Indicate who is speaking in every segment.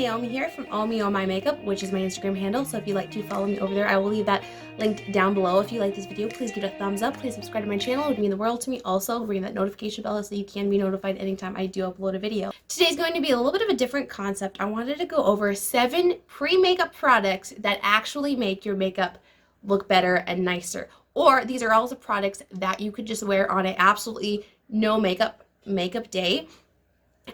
Speaker 1: Naomi here from All My Makeup, which is my Instagram handle. So if you'd like to follow me over there, I will leave that linked down below. If you like this video, please give it a thumbs up. Please subscribe to my channel. It would mean the world to me. Also, ring that notification bell so you can be notified anytime I do upload a video. Today's going to be a little bit of a different concept. I wanted to go over 7 pre-makeup products that actually make your makeup look better and nicer. Or these are also products that you could just wear on a absolutely no makeup day.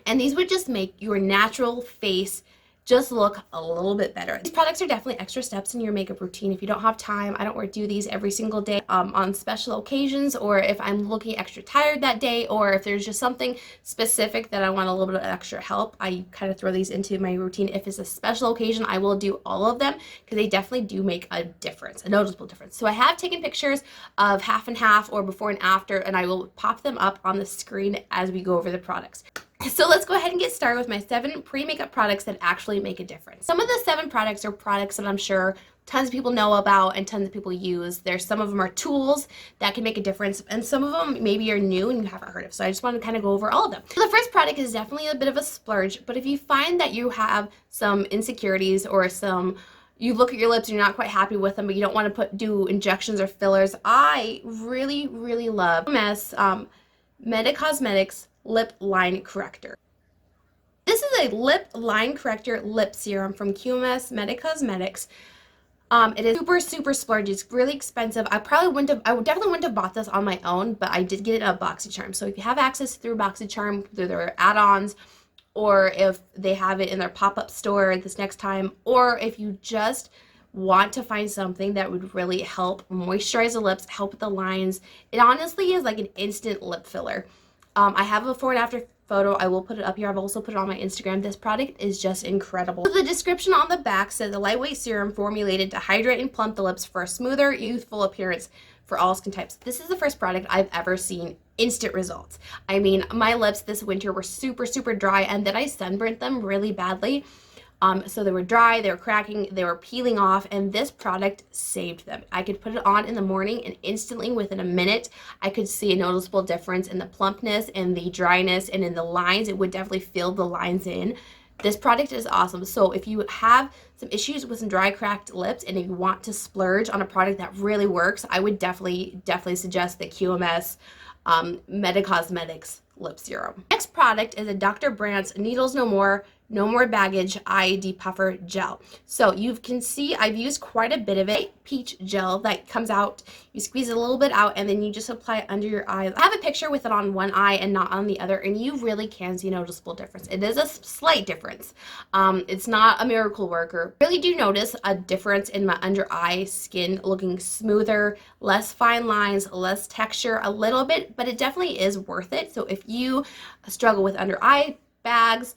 Speaker 1: And these would just make your natural face just look a little bit better. These products are definitely extra steps in your makeup routine. If you don't have time, I don't do these every single day on special occasions, or if I'm looking extra tired that day, or if there's just something specific that I want a little bit of extra help, I kind of throw these into my routine. If it's a special occasion, I will do all of them because they definitely do make a difference, a noticeable difference. So I have taken pictures of half and half or before and after, and I will pop them up on the screen as we go over the products. So let's go ahead and get started with my 7 pre-makeup products that actually make a difference. Some of the 7 products are products that I'm sure tons of people know about and tons of people use. Some of them are tools that can make a difference, and some of them maybe are new and you haven't heard of. So I just want to kind of go over all of them. So the first product is definitely a bit of a splurge, but if you find that you have some insecurities or you look at your lips and you're not quite happy with them, but you don't want to do injections or fillers, I really love Meta Cosmetics Lip Line Corrector. This is a lip line corrector lip serum from QMS Meta Cosmetics. It is super splurge. It's really expensive. I definitely wouldn't have bought this on my own, but I did get it at BoxyCharm. So if you have access through BoxyCharm, through their add-ons, or if they have it in their pop-up store this next time, or if you just want to find something that would really help moisturize the lips, help with the lines, it honestly is like an instant lip filler. I have a before and after photo. I will put it up here. I've also put it on my Instagram. This product is just incredible. So the description on the back says a lightweight serum formulated to hydrate and plump the lips for a smoother, youthful appearance for all skin types. This is the first product I've ever seen instant results. I mean, my lips this winter were super dry, and then I sunburnt them really badly. So they were dry, they were cracking, they were peeling off, and this product saved them. I could put it on in the morning and instantly within a minute, I could see a noticeable difference in the plumpness and the dryness and in the lines. It would definitely fill the lines in. This product is awesome. So if you have some issues with some dry, cracked lips and you want to splurge on a product that really works, I would definitely suggest the QMS Meta Cosmetics Lip Serum. Next product is a Dr. Brandt's Needles No More Baggage Eye Depuffer Gel. So you can see I've used quite a bit of it. Peach gel that comes out, you squeeze it a little bit out, and then you just apply it under your eye. I have a picture with it on one eye and not on the other, and you really can see a noticeable difference. It is a slight difference. It's not a miracle worker. Really do notice a difference in my under eye skin looking smoother, less fine lines, less texture a little bit, but it definitely is worth it. So if you struggle with under eye bags,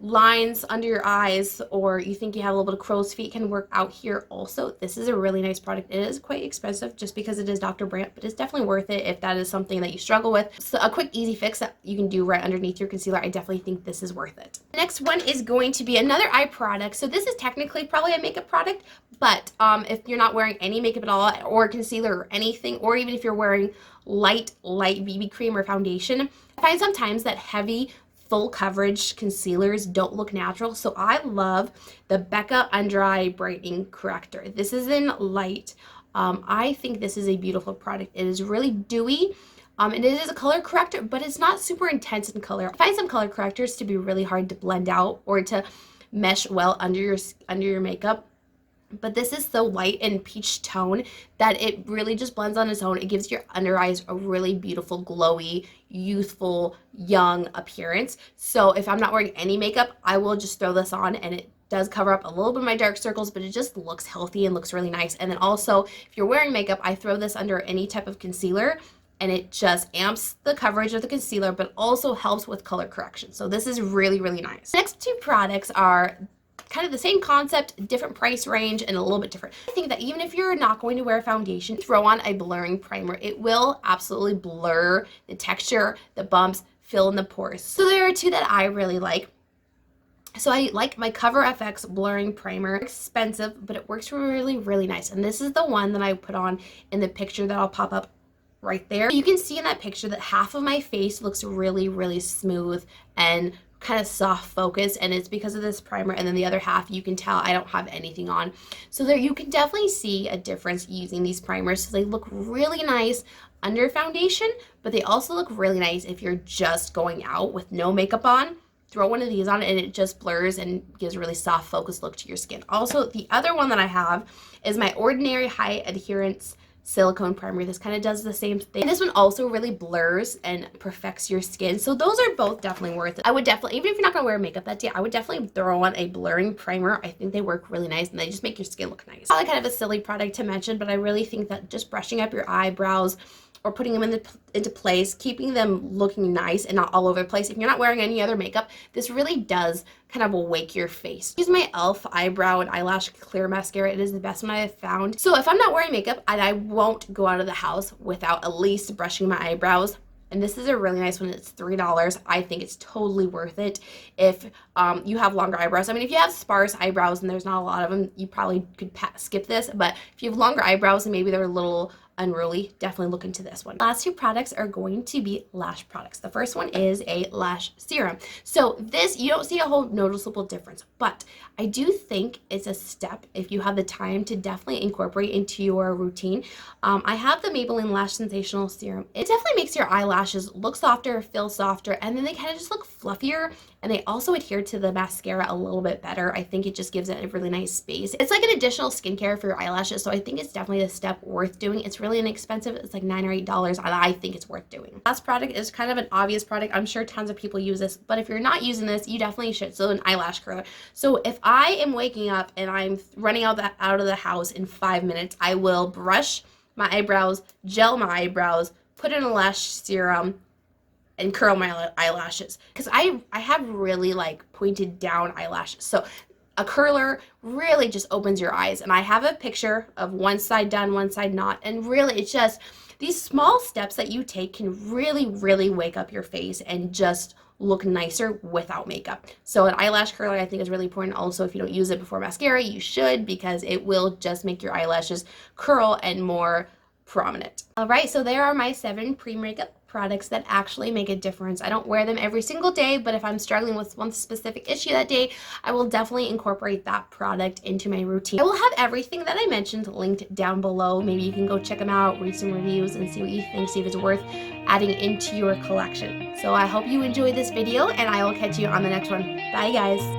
Speaker 1: lines under your eyes, or you think you have a little bit of crow's feet, can work out here also. This is a really nice product. It is quite expensive just because it is Dr. Brandt, but it's definitely worth it if that is something that you struggle with. So a quick easy fix that you can do right underneath your concealer. I definitely think this is worth it. The next one is going to be another eye product. So this is technically probably a makeup product, but if you're not wearing any makeup at all, or concealer or anything, or even if you're wearing light BB cream or foundation, I find sometimes that heavy full coverage concealers don't look natural. So I love the Becca Under Eye Brightening Corrector. This is in light. I think this is a beautiful product. It is really dewy. And it is a color corrector, but it's not super intense in color. I find some color correctors to be really hard to blend out or to mesh well under your makeup. But this is so light and peach tone that it really just blends on its own. It gives your under eyes a really beautiful, glowy, youthful, young appearance. So if I'm not wearing any makeup, I will just throw this on, and it does cover up a little bit of my dark circles, but it just looks healthy and looks really nice. And then also, if you're wearing makeup, I throw this under any type of concealer, and it just amps the coverage of the concealer, but also helps with color correction. So this is really nice. The next 2 products are kind of the same concept, different price range, and a little bit different. I think that even if you're not going to wear foundation, throw on a blurring primer. It will absolutely blur the texture, the bumps, fill in the pores. So there are 2 that I really like. So I like my Cover FX blurring primer. Expensive, but it works really nice. And this is the one that I put on in the picture that I'll pop up right there. You can see in that picture that half of my face looks really smooth and kind of soft focus, and it's because of this primer, and then the other half you can tell I don't have anything on. So there you can definitely see a difference using these primers. So they look really nice under foundation, but they also look really nice if you're just going out with no makeup on. Throw one of these on and it just blurs and gives a really soft focused look to your skin. Also, the other one that I have is my Ordinary High-Adherence Silicone Primer. This kind of does the same thing. And this one also really blurs and perfects your skin. So those are both definitely worth it. I would definitely, even if you're not going to wear makeup that day, I would definitely throw on a blurring primer. I think they work really nice and they just make your skin look nice. Probably kind of a silly product to mention, but I really think that just brushing up your eyebrows or putting them into place, keeping them looking nice and not all over the place. If you're not wearing any other makeup, this really does kind of awake your face. Use my E.L.F. eyebrow and eyelash clear mascara. It is the best one I have found. So if I'm not wearing makeup, I won't go out of the house without at least brushing my eyebrows. And this is a really nice one. It's $3. I think it's totally worth it if you have longer eyebrows. I mean, if you have sparse eyebrows and there's not a lot of them, you probably could skip this. But if you have longer eyebrows and maybe they're a little unruly, definitely look into this one. Last two products are going to be lash products. The first one is a lash serum. So this, you don't see a whole noticeable difference, but I do think it's a step if you have the time to definitely incorporate into your routine. I have the Maybelline Lash Sensational Serum. It definitely makes your eyelashes look softer, feel softer, and then they kind of just look fluffier, and they also adhere to the mascara a little bit better. I think it just gives it a really nice space. It's like an additional skincare for your eyelashes, so I think it's definitely a step worth doing. It's really inexpensive. It's like $9 or $8, and I think it's worth doing. Last product is kind of an obvious product. I'm sure tons of people use this, but if you're not using this, you definitely should. So an eyelash curler. So if I am waking up and I'm running out of the house in 5 minutes, I will brush my eyebrows, gel my eyebrows, put in a lash serum, and curl my eyelashes, because I have really like pointed down eyelashes. So a curler really just opens your eyes, and I have a picture of one side done, one side not, and really it's just these small steps that you take can really wake up your face and just look nicer without makeup. So an eyelash curler I think is really important. Also, if you don't use it before mascara, you should, because it will just make your eyelashes curl and more prominent. All right, so there are my 7 pre-makeup products that actually make a difference. I don't wear them every single day, but if I'm struggling with one specific issue that day, I will definitely incorporate that product into my routine. I will have everything that I mentioned linked down below. Maybe you can go check them out, read some reviews, and see what you think, see if it's worth adding into your collection. So I hope you enjoyed this video, and I will catch you on the next one. Bye, guys.